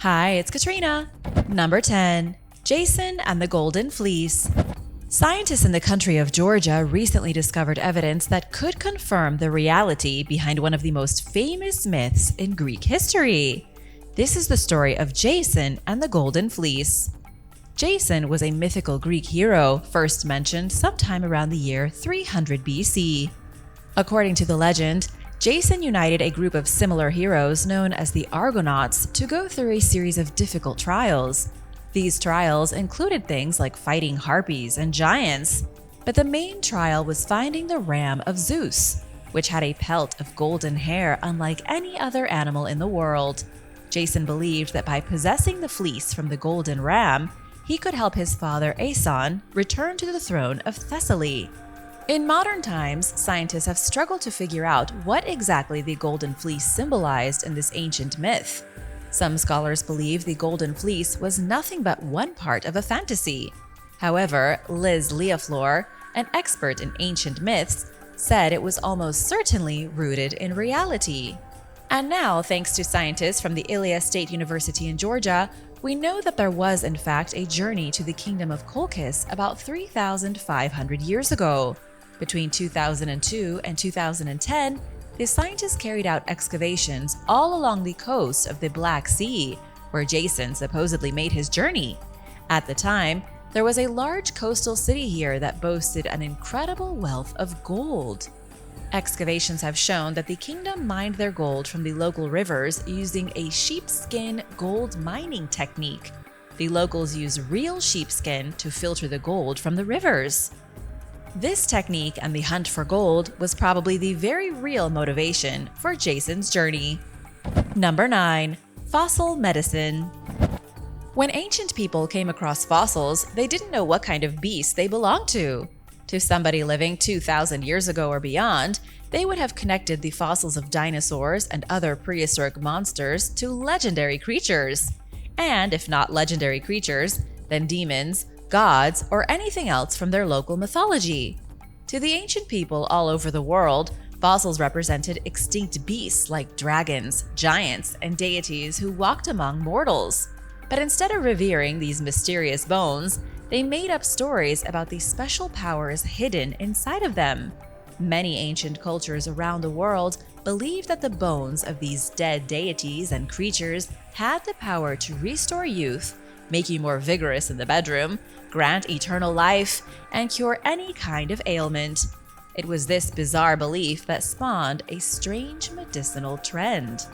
Hi, it's Katrina. Number 10. Jason and the Golden Fleece. Scientists in the country of Georgia recently discovered evidence that could confirm the reality behind one of the most famous myths in Greek history. This is the story of Jason and the Golden Fleece. Jason was a mythical Greek hero first mentioned sometime around the year 300 BC. According to the legend, Jason united a group of similar heroes known as the Argonauts to go through a series of difficult trials. These trials included things like fighting harpies and giants, but the main trial was finding the ram of Zeus, which had a pelt of golden hair unlike any other animal in the world. Jason believed that by possessing the fleece from the golden ram, he could help his father Aeson return to the throne of Thessaly. In modern times, scientists have struggled to figure out what exactly the Golden Fleece symbolized in this ancient myth. Some scholars believe the Golden Fleece was nothing but one part of a fantasy. However, Liz Leaflor, an expert in ancient myths, said it was almost certainly rooted in reality. And now, thanks to scientists from the Ilia State University in Georgia, we know that there was in fact a journey to the kingdom of Colchis about 3,500 years ago. Between 2002 and 2010, the scientists carried out excavations all along the coast of the Black Sea, where Jason supposedly made his journey. At the time, there was a large coastal city here that boasted an incredible wealth of gold. Excavations have shown that the kingdom mined their gold from the local rivers using a sheepskin gold mining technique. The locals use real sheepskin to filter the gold from the rivers. This technique and the hunt for gold was probably the very real motivation for Jason's journey. Number 9. Fossil medicine. When ancient people came across fossils, they didn't know what kind of beast they belonged to. To somebody living 2,000 years ago or beyond, they would have connected the fossils of dinosaurs and other prehistoric monsters to legendary creatures. And if not legendary creatures, then demons, gods, or anything else from their local mythology. To the ancient people all over the world, fossils represented extinct beasts like dragons, giants, and deities who walked among mortals. But instead of revering these mysterious bones, they made up stories about the special powers hidden inside of them. Many ancient cultures around the world believed that the bones of these dead deities and creatures had the power to restore youth, make you more vigorous in the bedroom, grant eternal life, and cure any kind of ailment. It was this bizarre belief that spawned a strange medicinal trend.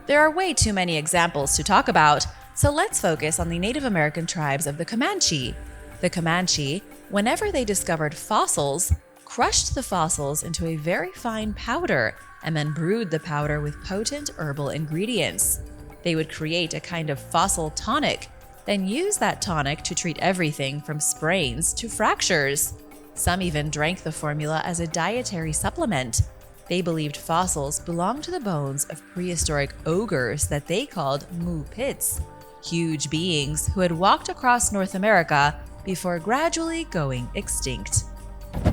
There are way too many examples to talk about, so let's focus on the Native American tribes of the Comanche. The Comanche, whenever they discovered fossils, crushed the fossils into a very fine powder and then brewed the powder with potent herbal ingredients. They would create a kind of fossil tonic, then use that tonic to treat everything from sprains to fractures. Some even drank the formula as a dietary supplement. They believed fossils belonged to the bones of prehistoric ogres that they called mu-pits, huge beings who had walked across North America before gradually going extinct.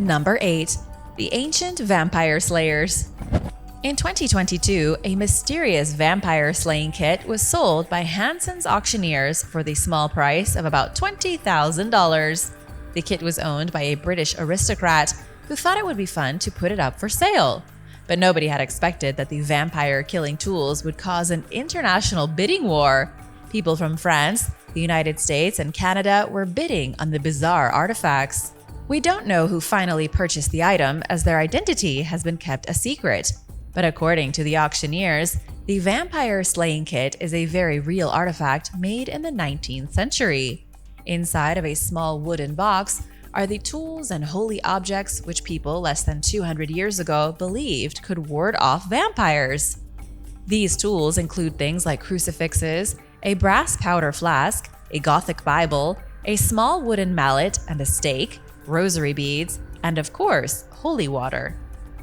Number 8. The Ancient Vampire Slayers. In 2022, a mysterious vampire slaying kit was sold by Hanson's auctioneers for the small price of about $20,000. The kit was owned by a British aristocrat who thought it would be fun to put it up for sale. But nobody had expected that the vampire-killing tools would cause an international bidding war. People from France, the United States, and Canada were bidding on the bizarre artifacts. We don't know who finally purchased the item, as their identity has been kept a secret. But according to the auctioneers, the vampire slaying kit is a very real artifact made in the 19th century. Inside of a small wooden box are the tools and holy objects which people less than 200 years ago believed could ward off vampires. These tools include things like crucifixes, a brass powder flask, a Gothic Bible, a small wooden mallet and a stake, rosary beads, and of course, holy water.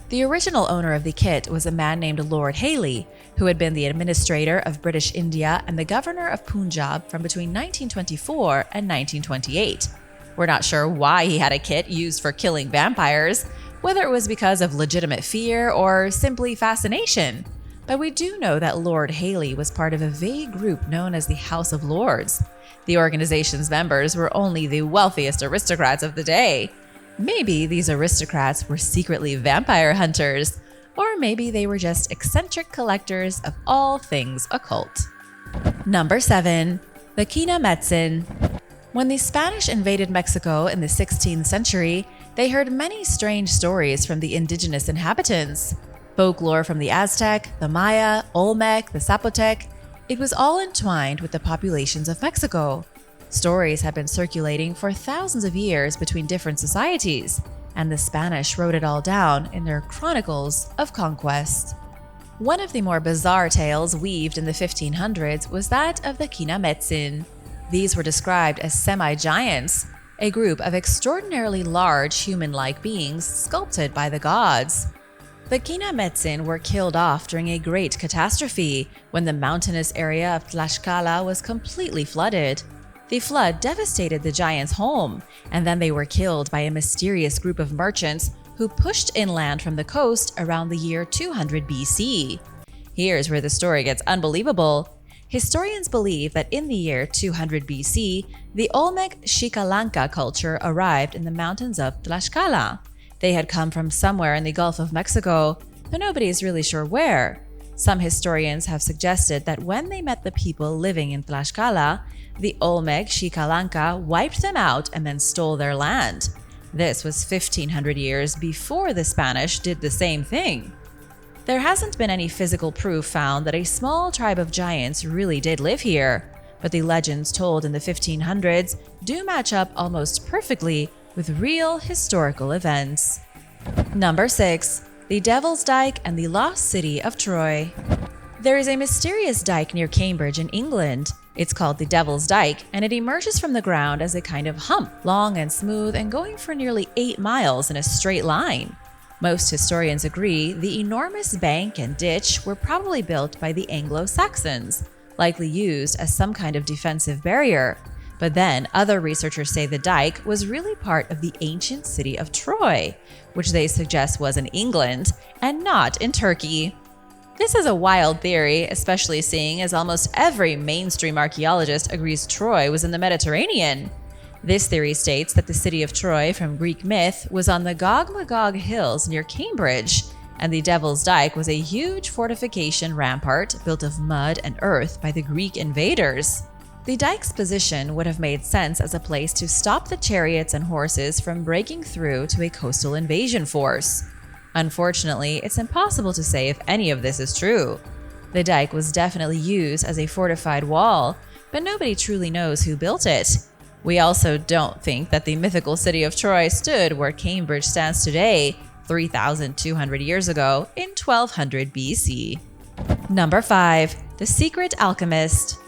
The original owner of the kit was a man named Lord Hailey, who had been the administrator of British India and the governor of Punjab from between 1924 and 1928. We're not sure why he had a kit used for killing vampires, whether it was because of legitimate fear or simply fascination. But we do know that Lord Haley was part of a vague group known as the House of Lords. The organization's members were only the wealthiest aristocrats of the day. Maybe these aristocrats were secretly vampire hunters, or maybe they were just eccentric collectors of all things occult. Number 7. The Kinamezin. When the Spanish invaded Mexico in the 16th century, they heard many strange stories from the indigenous inhabitants. Folklore from the Aztec, the Maya, Olmec, the Zapotec, it was all entwined with the populations of Mexico. Stories had been circulating for thousands of years between different societies, and the Spanish wrote it all down in their chronicles of conquest. One of the more bizarre tales weaved in the 1500s was that of the Kinamezin. These were described as semi-giants, a group of extraordinarily large human-like beings sculpted by the gods. The Kinamezin were killed off during a great catastrophe when the mountainous area of Tlaxcala was completely flooded. The flood devastated the giants' home, and then they were killed by a mysterious group of merchants who pushed inland from the coast around the year 200 BC. Here's where the story gets unbelievable. Historians believe that in the year 200 BC, the Olmec Xicalanga culture arrived in the mountains of Tlaxcala. They had come from somewhere in the Gulf of Mexico, but nobody is really sure where. Some historians have suggested that when they met the people living in Tlaxcala, the Olmec Xicalanga wiped them out and then stole their land. This was 1500 years before the Spanish did the same thing. There hasn't been any physical proof found that a small tribe of giants really did live here, but the legends told in the 1500s do match up almost perfectly with real historical events. Number 6. The Devils Dyke and the Lost City of Troy. There is a mysterious dike near Cambridge in England. It's called the Devils Dyke, and it emerges from the ground as a kind of hump, long and smooth and going for nearly 8 miles in a straight line. Most historians agree the enormous bank and ditch were probably built by the Anglo-Saxons, likely used as some kind of defensive barrier. But then other researchers say the dike was really part of the ancient city of Troy, which they suggest was in England and not in Turkey. This is a wild theory, especially seeing as almost every mainstream archaeologist agrees Troy was in the Mediterranean. This theory states that the city of Troy from Greek myth was on the Gog-Magog hills near Cambridge, and the Devil's Dyke was a huge fortification rampart built of mud and earth by the Greek invaders. The dike's position would have made sense as a place to stop the chariots and horses from breaking through to a coastal invasion force. Unfortunately, it's impossible to say if any of this is true. The dike was definitely used as a fortified wall, but nobody truly knows who built it. We also don't think that the mythical city of Troy stood where Cambridge stands today, 3,200 years ago in 1200 BC. Number 5. The Secret Alchemist.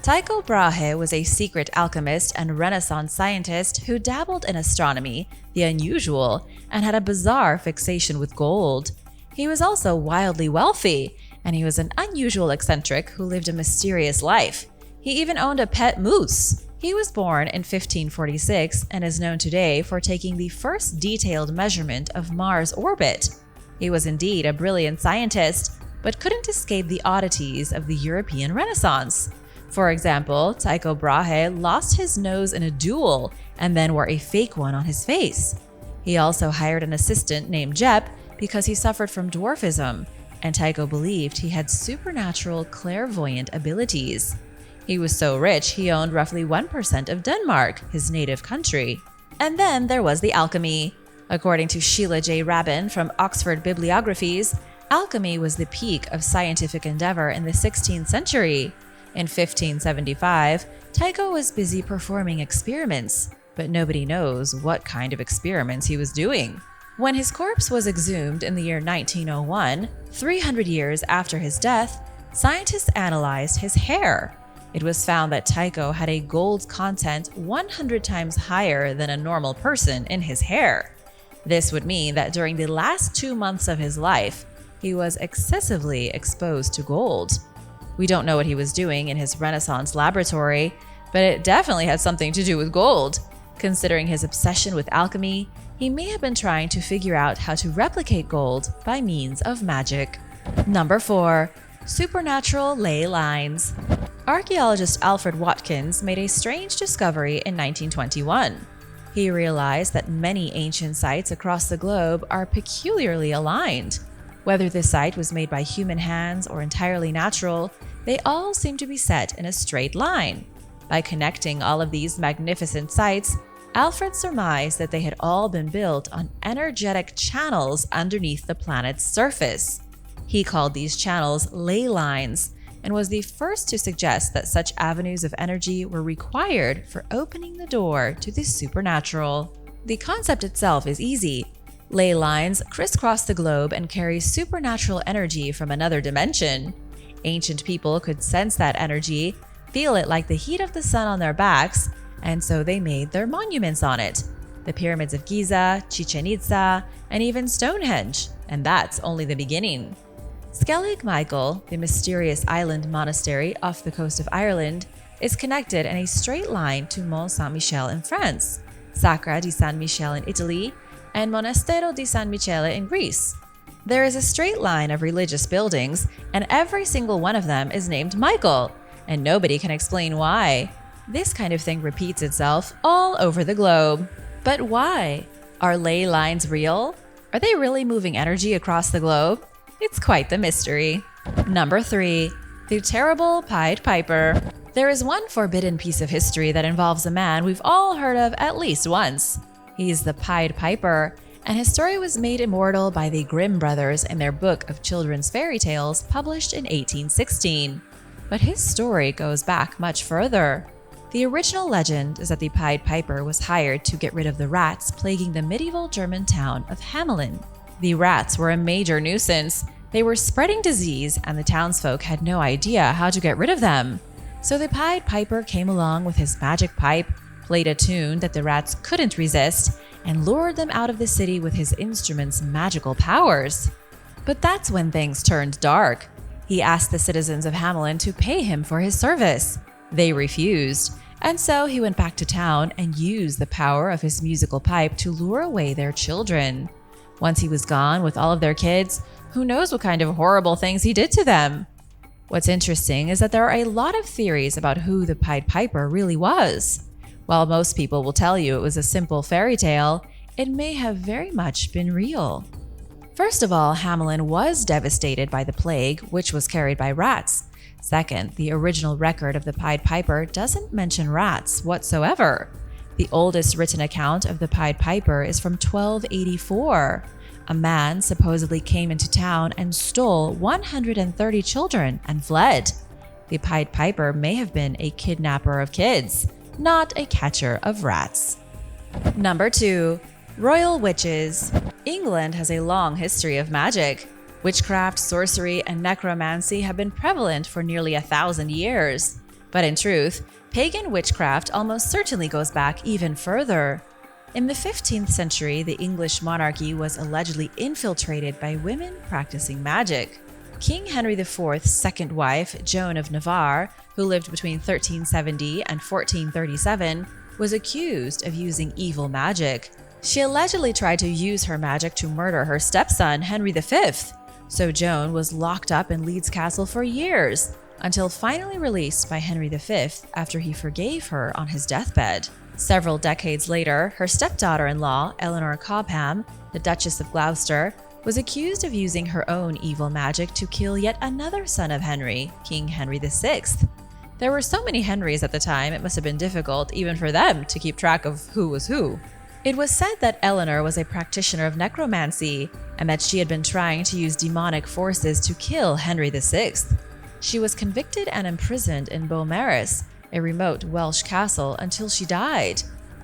Tycho Brahe was a secret alchemist and Renaissance scientist who dabbled in astronomy, the unusual, and had a bizarre fixation with gold. He was also wildly wealthy, and he was an unusual eccentric who lived a mysterious life. He even owned a pet moose. He was born in 1546 and is known today for taking the first detailed measurement of Mars' orbit. He was indeed a brilliant scientist, but couldn't escape the oddities of the European Renaissance. For example, Tycho Brahe lost his nose in a duel and then wore a fake one on his face. He also hired an assistant named Jep because he suffered from dwarfism, and Tycho believed he had supernatural clairvoyant abilities. He was so rich he owned roughly 1% of Denmark, his native country. And then there was the alchemy. According to Sheila J. Rabin from Oxford Bibliographies, alchemy was the peak of scientific endeavor in the 16th century. In 1575, Tycho was busy performing experiments, but nobody knows what kind of experiments he was doing. When his corpse was exhumed in the year 1901, 300 years after his death, scientists analyzed his hair. It was found that Tycho had a gold content 100 times higher than a normal person in his hair. This would mean that during the last 2 months of his life, he was excessively exposed to gold. We don't know what he was doing in his Renaissance laboratory, but it definitely had something to do with gold. Considering his obsession with alchemy, he may have been trying to figure out how to replicate gold by means of magic. Number 4. Supernatural ley lines. Archaeologist Alfred Watkins made a strange discovery in 1921. He realized that many ancient sites across the globe are peculiarly aligned. Whether the site was made by human hands or entirely natural, they all seem to be set in a straight line. By connecting all of these magnificent sites, Alfred surmised that they had all been built on energetic channels underneath the planet's surface. He called these channels ley lines and was the first to suggest that such avenues of energy were required for opening the door to the supernatural. The concept itself is easy. Ley lines crisscross the globe and carry supernatural energy from another dimension. Ancient people could sense that energy, feel it like the heat of the sun on their backs, and so they made their monuments on it. The pyramids of Giza, Chichen Itza, and even Stonehenge. And that's only the beginning. Skellig Michael, the mysterious island monastery off the coast of Ireland, is connected in a straight line to Mont Saint-Michel in France, Sacra di San Michele in Italy, and Monastero di San Michele in Greece. There is a straight line of religious buildings, and every single one of them is named Michael, and nobody can explain why. This kind of thing repeats itself all over the globe. But why? Are ley lines real? Are they really moving energy across the globe? It's quite the mystery. Number 3. The terrible Pied Piper. There is one forbidden piece of history that involves a man we've all heard of at least once. He's the Pied Piper, and his story was made immortal by the Grimm brothers in their book of children's fairy tales published in 1816. But his story goes back much further. The original legend is that the Pied Piper was hired to get rid of the rats plaguing the medieval German town of Hamelin. The rats were a major nuisance. They were spreading disease, and the townsfolk had no idea how to get rid of them. So the Pied Piper came along with his magic pipe, played a tune that the rats couldn't resist, and lured them out of the city with his instrument's magical powers. But that's when things turned dark. He asked the citizens of Hamelin to pay him for his service. They refused, and so he went back to town and used the power of his musical pipe to lure away their children. Once he was gone with all of their kids, who knows what kind of horrible things he did to them? What's interesting is that there are a lot of theories about who the Pied Piper really was. While most people will tell you it was a simple fairy tale, it may have very much been real. First of all, Hamelin was devastated by the plague, which was carried by rats. Second, the original record of the Pied Piper doesn't mention rats whatsoever. The oldest written account of the Pied Piper is from 1284. A man supposedly came into town and stole 130 children and fled. The Pied Piper may have been a kidnapper of kids, not a catcher of rats. Number 2. Royal Witches. England has a long history of magic. Witchcraft, sorcery, and necromancy have been prevalent for nearly 1,000 years. But in truth, pagan witchcraft almost certainly goes back even further. In the 15th century, the English monarchy was allegedly infiltrated by women practicing magic. King Henry IV's second wife, Joan of Navarre, who lived between 1370 and 1437, was accused of using evil magic. She allegedly tried to use her magic to murder her stepson, Henry V. So Joan was locked up in Leeds Castle for years, until finally released by Henry V after he forgave her on his deathbed. Several decades later, her stepdaughter-in-law, Eleanor Cobham, the Duchess of Gloucester, was accused of using her own evil magic to kill yet another son of Henry, King Henry VI. There were so many Henrys at the time, it must have been difficult even for them to keep track of who was who. It was said that Eleanor was a practitioner of necromancy and that she had been trying to use demonic forces to kill Henry VI. She was convicted and imprisoned in Beaumaris, a remote Welsh castle, until she died.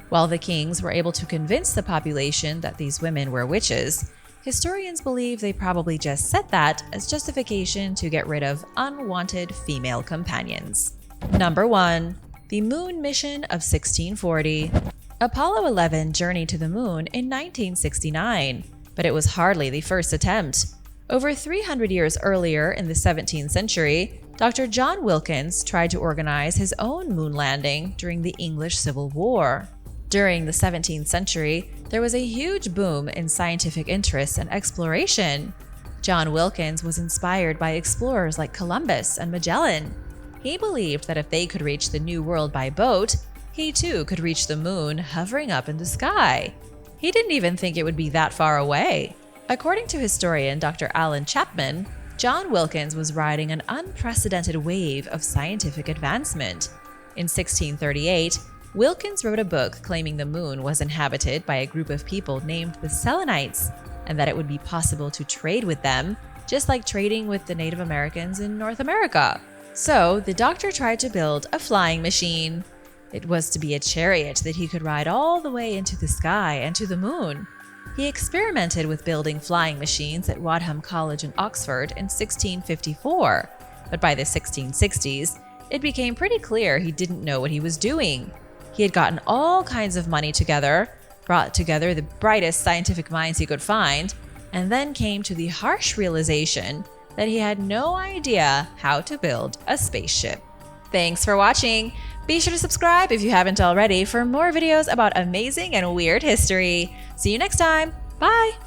While the kings were able to convince the population that these women were witches, historians believe they probably just said that as justification to get rid of unwanted female companions. Number 1. The Moon Mission of 1640. Apollo 11 journeyed to the moon in 1969, but it was hardly the first attempt. Over 300 years earlier, in the 17th century, Dr. John Wilkins tried to organize his own moon landing during the English Civil War. During the 17th century, there was a huge boom in scientific interest and exploration. John Wilkins was inspired by explorers like Columbus and Magellan. He believed that if they could reach the New World by boat, he too could reach the moon hovering up in the sky. He didn't even think it would be that far away. According to historian Dr. Alan Chapman, John Wilkins was riding an unprecedented wave of scientific advancement. In 1638, Wilkins wrote a book claiming the moon was inhabited by a group of people named the Selenites, and that it would be possible to trade with them, just like trading with the Native Americans in North America. So, the doctor tried to build a flying machine. It was to be a chariot that he could ride all the way into the sky and to the moon. He experimented with building flying machines at Wadham College in Oxford in 1654, but by the 1660s, it became pretty clear he didn't know what he was doing. He had gotten all kinds of money together, brought together the brightest scientific minds he could find, and then came to the harsh realization that he had no idea how to build a spaceship. Thanks for watching! Be sure to subscribe if you haven't already for more videos about amazing and weird history. See you next time! Bye!